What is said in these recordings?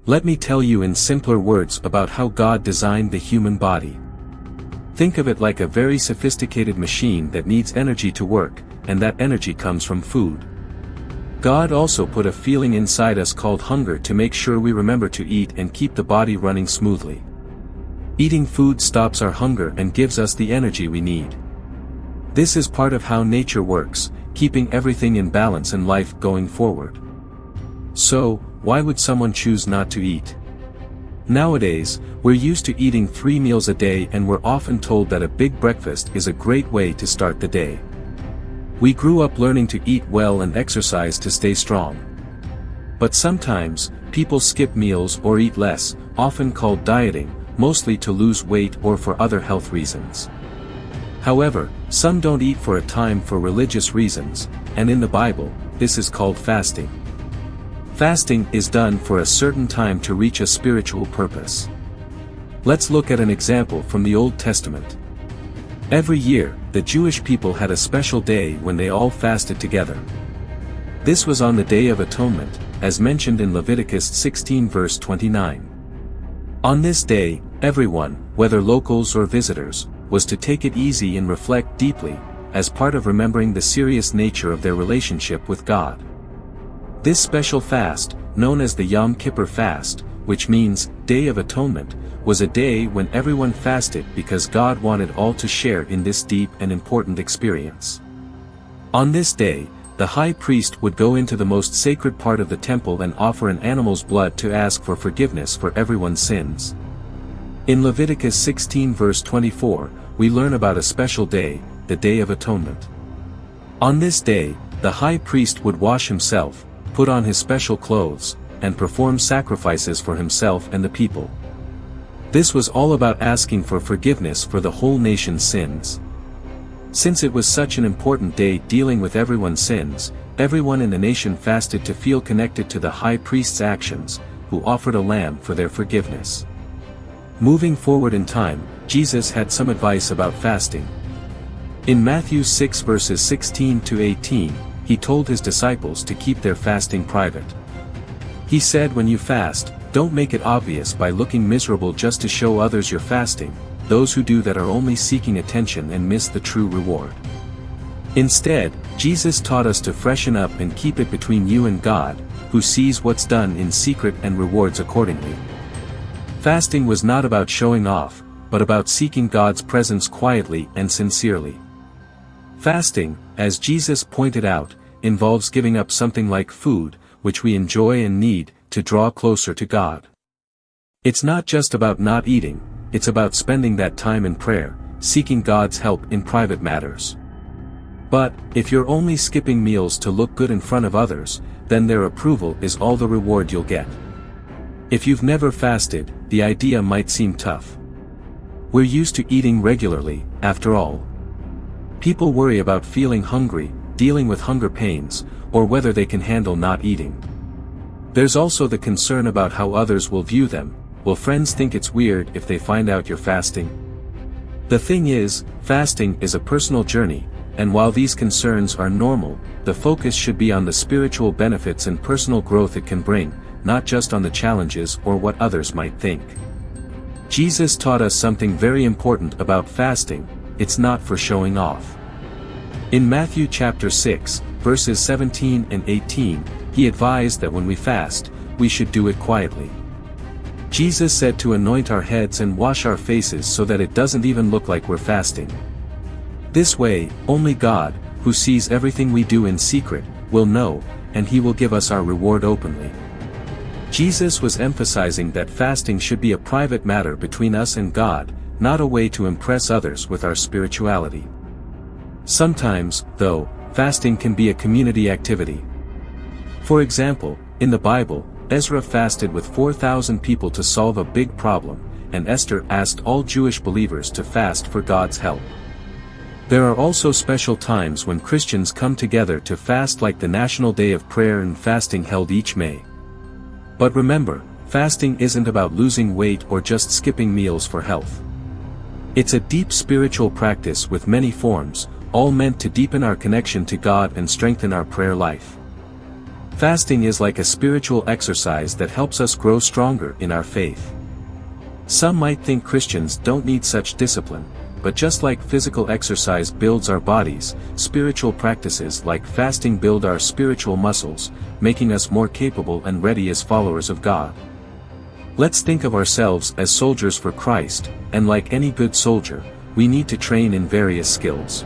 Let me tell you in simpler words about how God designed the human body. Think of it like a very sophisticated machine that needs energy to work, and that energy comes from food. God also put a feeling inside us called hunger to make sure we remember to eat and keep the body running smoothly. Eating food stops our hunger and gives us the energy we need. This is part of how nature works, keeping everything in balance and life going forward. So, why would someone choose not to eat? Nowadays, we're used to eating 3 meals a day, and we're often told that a big breakfast is a great way to start the day. We grew up learning to eat well and exercise to stay strong. But sometimes, people skip meals or eat less, often called dieting, mostly to lose weight or for other health reasons. However, some don't eat for a time for religious reasons, and in the Bible, this is called fasting. Fasting is done for a certain time to reach a spiritual purpose. Let's look at an example from the Old Testament. Every year, the Jewish people had a special day when they all fasted together. This was on the Day of Atonement, as mentioned in Leviticus 16 verse 29. On this day, everyone, whether locals or visitors, was to take it easy and reflect deeply, as part of remembering the serious nature of their relationship with God. This special fast, known as the Yom Kippur fast, which means Day of Atonement, was a day when everyone fasted because God wanted all to share in this deep and important experience. On this day, the high priest would go into the most sacred part of the temple and offer an animal's blood to ask for forgiveness for everyone's sins. In Leviticus 16 verse 24, we learn about a special day, the Day of Atonement. On this day, the high priest would wash himself, put on his special clothes, and perform sacrifices for himself and the people. This was all about asking for forgiveness for the whole nation's sins. Since it was such an important day dealing with everyone's sins, everyone in the nation fasted to feel connected to the high priest's actions, who offered a lamb for their forgiveness. Moving forward in time, Jesus had some advice about fasting. In Matthew 6 verses 16 to 18, he told his disciples to keep their fasting private. He said, when you fast, don't make it obvious by looking miserable just to show others you're fasting. Those who do that are only seeking attention and miss the true reward. Instead, Jesus taught us to freshen up and keep it between you and God, who sees what's done in secret and rewards accordingly. Fasting was not about showing off, but about seeking God's presence quietly and sincerely. Fasting, as Jesus pointed out, involves giving up something like food, which we enjoy and need, to draw closer to God. It's not just about not eating, it's about spending that time in prayer, seeking God's help in private matters. But, if you're only skipping meals to look good in front of others, then their approval is all the reward you'll get. If you've never fasted, the idea might seem tough. We're used to eating regularly, after all. People worry about feeling hungry, dealing with hunger pains, or whether they can handle not eating. There's also the concern about how others will view them. Will friends think it's weird if they find out you're fasting? The thing is, fasting is a personal journey, and while these concerns are normal, the focus should be on the spiritual benefits and personal growth it can bring, not just on the challenges or what others might think. Jesus taught us something very important about fasting: it's not for showing off. In Matthew chapter 6, verses 17 and 18, he advised that when we fast, we should do it quietly. Jesus said to anoint our heads and wash our faces so that it doesn't even look like we're fasting. This way, only God, who sees everything we do in secret, will know, and he will give us our reward openly. Jesus was emphasizing that fasting should be a private matter between us and God, not a way to impress others with our spirituality. Sometimes, though, fasting can be a community activity. For example, in the Bible, Ezra fasted with 4,000 people to solve a big problem, and Esther asked all Jewish believers to fast for God's help. There are also special times when Christians come together to fast, like the National Day of Prayer and Fasting held each May. But remember, fasting isn't about losing weight or just skipping meals for health. It's a deep spiritual practice with many forms, all meant to deepen our connection to God and strengthen our prayer life. Fasting is like a spiritual exercise that helps us grow stronger in our faith. Some might think Christians don't need such discipline, but just like physical exercise builds our bodies, spiritual practices like fasting build our spiritual muscles, making us more capable and ready as followers of God. Let's think of ourselves as soldiers for Christ, and like any good soldier, we need to train in various skills.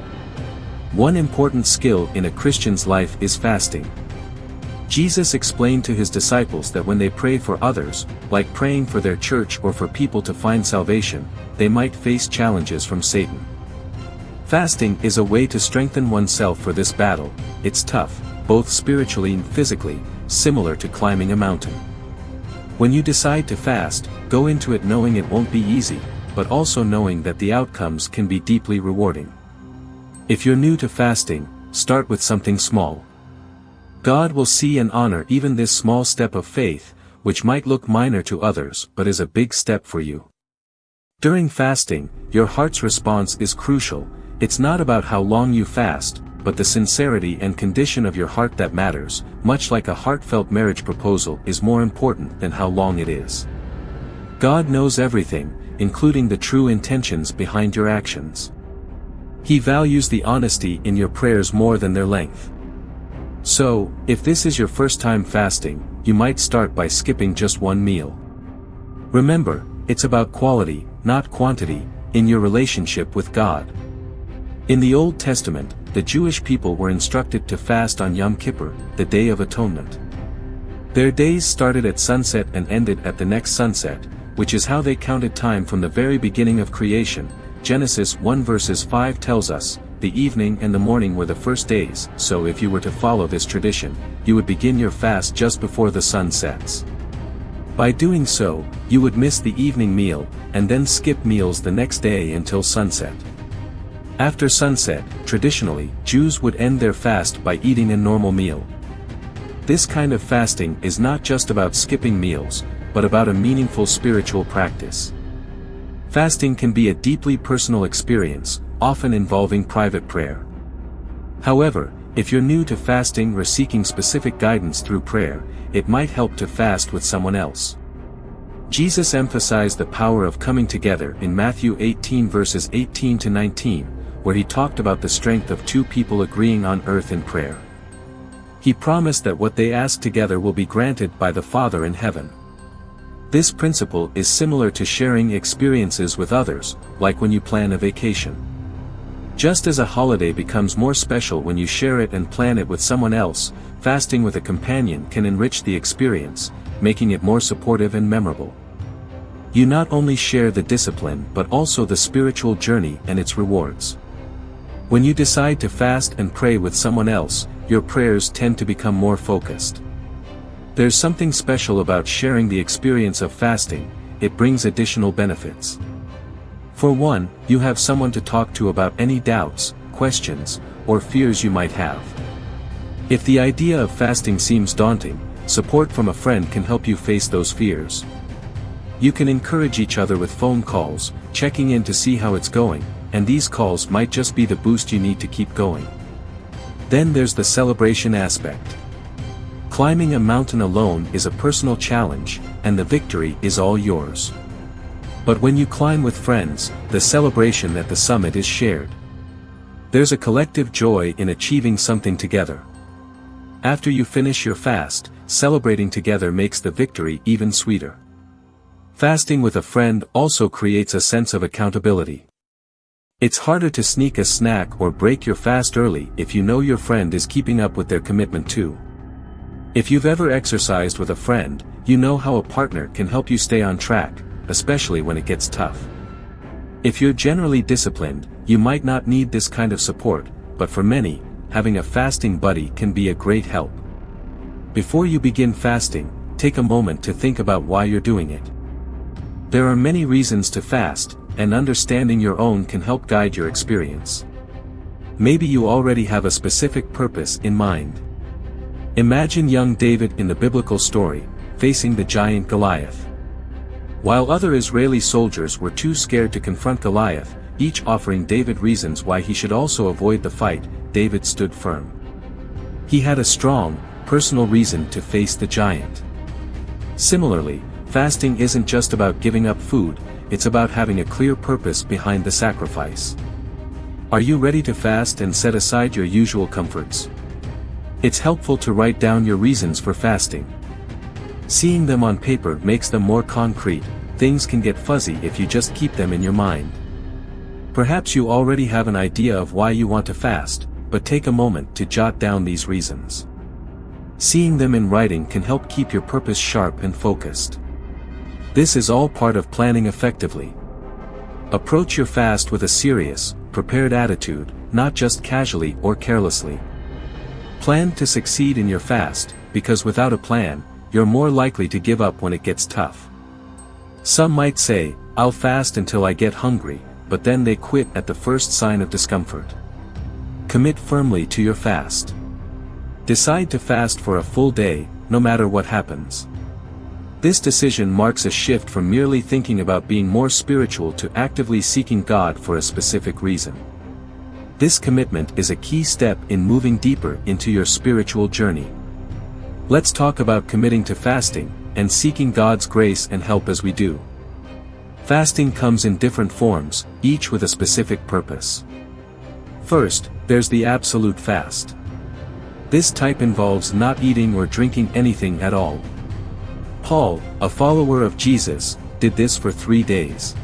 One important skill in a Christian's life is fasting. Jesus explained to his disciples that when they pray for others, like praying for their church or for people to find salvation, they might face challenges from Satan. Fasting is a way to strengthen oneself for this battle. It's tough, both spiritually and physically, similar to climbing a mountain. When you decide to fast, go into it knowing it won't be easy, but also knowing that the outcomes can be deeply rewarding. If you're new to fasting, start with something small. God will see and honor even this small step of faith, which might look minor to others but is a big step for you. During fasting, your heart's response is crucial. It's not about how long you fast, but the sincerity and condition of your heart that matters, much like a heartfelt marriage proposal is more important than how long it is. God knows everything, including the true intentions behind your actions. He values the honesty in your prayers more than their length. So, if this is your first time fasting, you might start by skipping just one meal. Remember, it's about quality, not quantity, in your relationship with God. In the Old Testament, the Jewish people were instructed to fast on Yom Kippur, the Day of Atonement. Their days started at sunset and ended at the next sunset, which is how they counted time from the very beginning of creation. Genesis 1 verses 5 tells us, "The evening and the morning were the first days," so if you were to follow this tradition, you would begin your fast just before the sun sets. By doing so, you would miss the evening meal, and then skip meals the next day until sunset. After sunset, traditionally, Jews would end their fast by eating a normal meal. This kind of fasting is not just about skipping meals, but about a meaningful spiritual practice. Fasting can be a deeply personal experience, often involving private prayer. However, if you're new to fasting or seeking specific guidance through prayer, it might help to fast with someone else. Jesus emphasized the power of coming together in Matthew 18 verses 18 to 19, where he talked about the strength of two people agreeing on earth in prayer. He promised that what they ask together will be granted by the Father in heaven. This principle is similar to sharing experiences with others, like when you plan a vacation. Just as a holiday becomes more special when you share it and plan it with someone else, fasting with a companion can enrich the experience, making it more supportive and memorable. You not only share the discipline but also the spiritual journey and its rewards. When you decide to fast and pray with someone else, your prayers tend to become more focused. There's something special about sharing the experience of fasting. It brings additional benefits. For one, you have someone to talk to about any doubts, questions, or fears you might have. If the idea of fasting seems daunting, support from a friend can help you face those fears. You can encourage each other with phone calls, checking in to see how it's going, and these calls might just be the boost you need to keep going. Then there's the celebration aspect. Climbing a mountain alone is a personal challenge, and the victory is all yours. But when you climb with friends, the celebration at the summit is shared. There's a collective joy in achieving something together. After you finish your fast, celebrating together makes the victory even sweeter. Fasting with a friend also creates a sense of accountability. It's harder to sneak a snack or break your fast early if you know your friend is keeping up with their commitment too. If you've ever exercised with a friend, you know how a partner can help you stay on track, especially when it gets tough. If you're generally disciplined, you might not need this kind of support, but for many, having a fasting buddy can be a great help. Before you begin fasting, take a moment to think about why you're doing it. There are many reasons to fast, and understanding your own can help guide your experience. Maybe you already have a specific purpose in mind. Imagine young David in the biblical story, facing the giant Goliath. While other Israeli soldiers were too scared to confront Goliath, each offering David reasons why he should also avoid the fight, David stood firm. He had a strong, personal reason to face the giant. Similarly, fasting isn't just about giving up food, it's about having a clear purpose behind the sacrifice. Are you ready to fast and set aside your usual comforts? It's helpful to write down your reasons for fasting. Seeing them on paper makes them more concrete. Things can get fuzzy if you just keep them in your mind. Perhaps you already have an idea of why you want to fast, but take a moment to jot down these reasons. Seeing them in writing can help keep your purpose sharp and focused. This is all part of planning effectively. Approach your fast with a serious, prepared attitude, not just casually or carelessly. Plan to succeed in your fast, because without a plan, you're more likely to give up when it gets tough. Some might say, "I'll fast until I get hungry," but then they quit at the first sign of discomfort. Commit firmly to your fast. Decide to fast for a full day, no matter what happens. This decision marks a shift from merely thinking about being more spiritual to actively seeking God for a specific reason. This commitment is a key step in moving deeper into your spiritual journey. Let's talk about committing to fasting, and seeking God's grace and help as we do. Fasting comes in different forms, each with a specific purpose. First, there's the absolute fast. This type involves not eating or drinking anything at all. Paul, a follower of Jesus, did this for 3 days.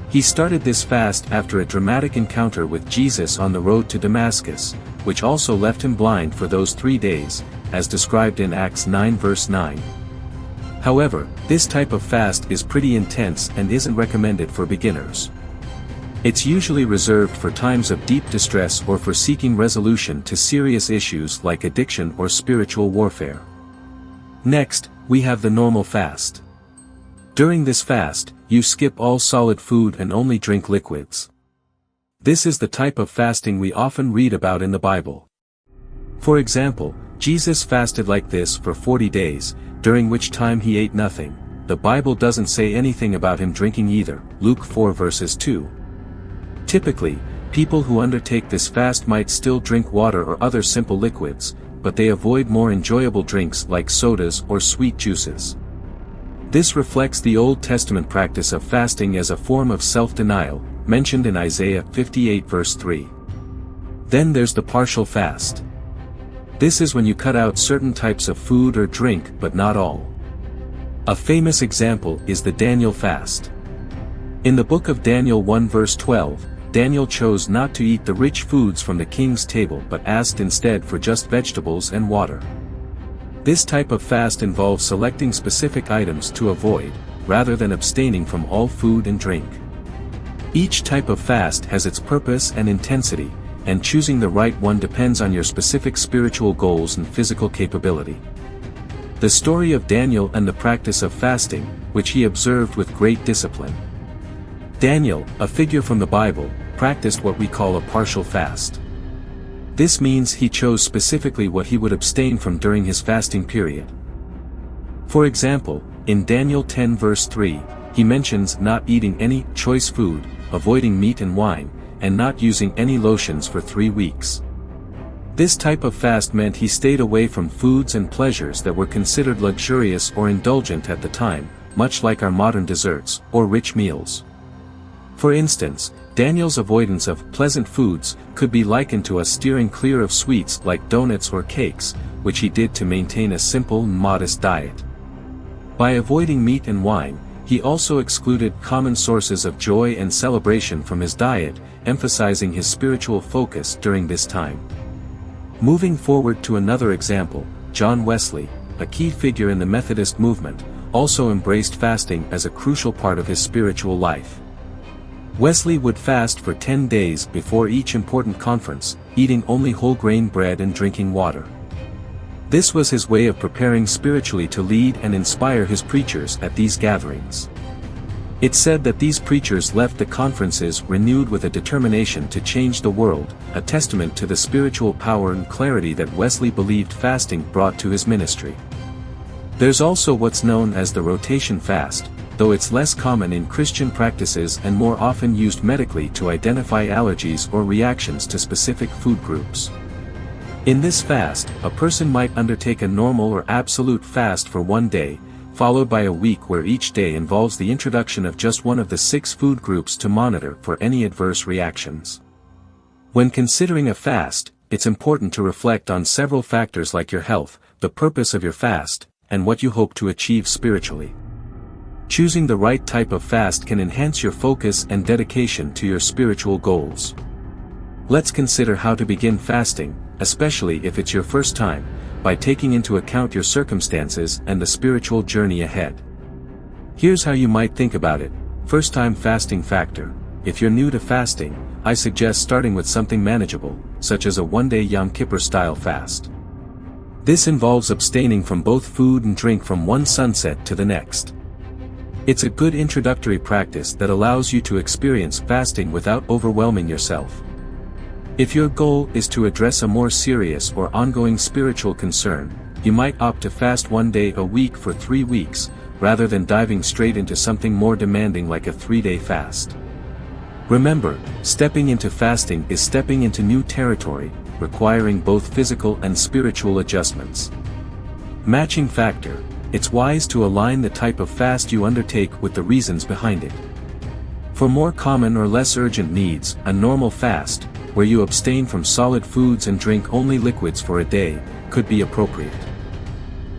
He started this fast after a dramatic encounter with Jesus on the road to Damascus, which also left him blind for those 3 days, as described in Acts 9 verse 9. However, this type of fast is pretty intense and isn't recommended for beginners. It's usually reserved for times of deep distress or for seeking resolution to serious issues like addiction or spiritual warfare. Next, we have the normal fast. During this fast, you skip all solid food and only drink liquids. This is the type of fasting we often read about in the Bible. For example, Jesus fasted like this for 40 days, during which time he ate nothing. The Bible doesn't say anything about him drinking either, Luke 4 verses 2. Typically, people who undertake this fast might still drink water or other simple liquids, but they avoid more enjoyable drinks like sodas or sweet juices. This reflects the Old Testament practice of fasting as a form of self-denial, mentioned in Isaiah 58 verse 3. Then there's the partial fast. This is when you cut out certain types of food or drink but not all. A famous example is the Daniel fast. In the book of Daniel 1 verse 12, Daniel chose not to eat the rich foods from the king's table but asked instead for just vegetables and water. This type of fast involves selecting specific items to avoid, rather than abstaining from all food and drink. Each type of fast has its purpose and intensity, and choosing the right one depends on your specific spiritual goals and physical capability. The story of Daniel and the practice of fasting, which he observed with great discipline. Daniel, a figure from the Bible, practiced what we call a partial fast. This means he chose specifically what he would abstain from during his fasting period. For example, in Daniel 10 verse 3, he mentions not eating any choice food, avoiding meat and wine, and not using any lotions for 3 weeks. This type of fast meant he stayed away from foods and pleasures that were considered luxurious or indulgent at the time, much like our modern desserts, or rich meals. For instance, Daniel's avoidance of pleasant foods could be likened to us steering clear of sweets like donuts or cakes, which he did to maintain a simple and modest diet. By avoiding meat and wine, he also excluded common sources of joy and celebration from his diet, emphasizing his spiritual focus during this time. Moving forward to another example, John Wesley, a key figure in the Methodist movement, also embraced fasting as a crucial part of his spiritual life. Wesley would fast for 10 days before each important conference, eating only whole grain bread and drinking water. This was his way of preparing spiritually to lead and inspire his preachers at these gatherings. It's said that these preachers left the conferences renewed with a determination to change the world, a testament to the spiritual power and clarity that Wesley believed fasting brought to his ministry. There's also what's known as the rotation fast, though it's less common in Christian practices and more often used medically to identify allergies or reactions to specific food groups. In this fast, a person might undertake a normal or absolute fast for one day, followed by a week where each day involves the introduction of just one of the 6 food groups to monitor for any adverse reactions. When considering a fast, it's important to reflect on several factors like your health, the purpose of your fast, and what you hope to achieve spiritually. Choosing the right type of fast can enhance your focus and dedication to your spiritual goals. Let's consider how to begin fasting, especially if it's your first time, by taking into account your circumstances and the spiritual journey ahead. Here's how you might think about it. First-time fasting factor. If you're new to fasting, I suggest starting with something manageable, such as a one-day Yom Kippur-style fast. This involves abstaining from both food and drink from one sunset to the next. It's a good introductory practice that allows you to experience fasting without overwhelming yourself. If your goal is to address a more serious or ongoing spiritual concern, you might opt to fast one day a week for 3 weeks, rather than diving straight into something more demanding like a 3-day fast. Remember, stepping into fasting is stepping into new territory, requiring both physical and spiritual adjustments. Matching factor. It's wise to align the type of fast you undertake with the reasons behind it. For more common or less urgent needs, a normal fast, where you abstain from solid foods and drink only liquids for a day, could be appropriate.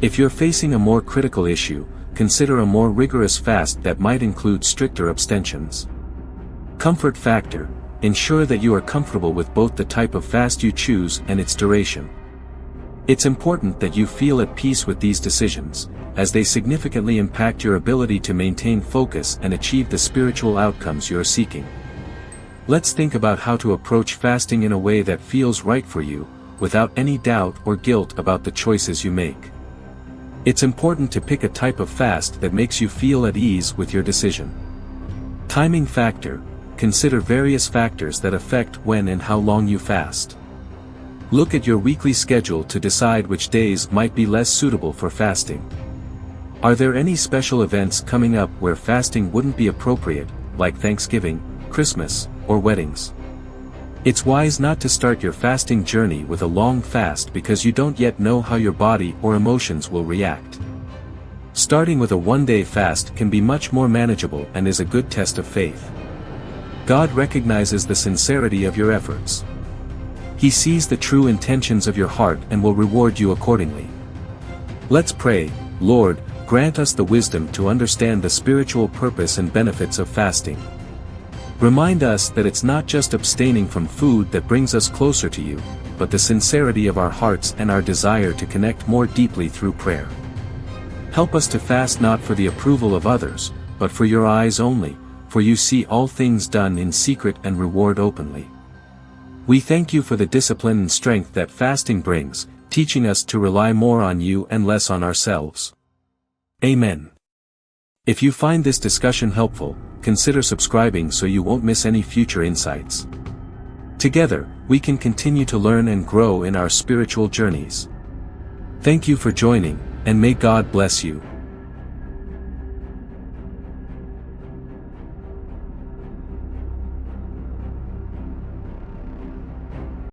If you're facing a more critical issue, consider a more rigorous fast that might include stricter abstentions. Comfort factor. Ensure that you are comfortable with both the type of fast you choose and its duration. It's important that you feel at peace with these decisions, as they significantly impact your ability to maintain focus and achieve the spiritual outcomes you're seeking. Let's think about how to approach fasting in a way that feels right for you, without any doubt or guilt about the choices you make. It's important to pick a type of fast that makes you feel at ease with your decision. Timing factor. Consider various factors that affect when and how long you fast. Look at your weekly schedule to decide which days might be less suitable for fasting. Are there any special events coming up where fasting wouldn't be appropriate, like Thanksgiving, Christmas, or weddings? It's wise not to start your fasting journey with a long fast because you don't yet know how your body or emotions will react. Starting with a one-day fast can be much more manageable and is a good test of faith. God recognizes the sincerity of your efforts. He sees the true intentions of your heart and will reward you accordingly. Let's pray. Lord, grant us the wisdom to understand the spiritual purpose and benefits of fasting. Remind us that it's not just abstaining from food that brings us closer to you, but the sincerity of our hearts and our desire to connect more deeply through prayer. Help us to fast not for the approval of others, but for your eyes only, for you see all things done in secret and reward openly. We thank you for the discipline and strength that fasting brings, teaching us to rely more on you and less on ourselves. Amen. If you find this discussion helpful, consider subscribing so you won't miss any future insights. Together, we can continue to learn and grow in our spiritual journeys. Thank you for joining, and may God bless you.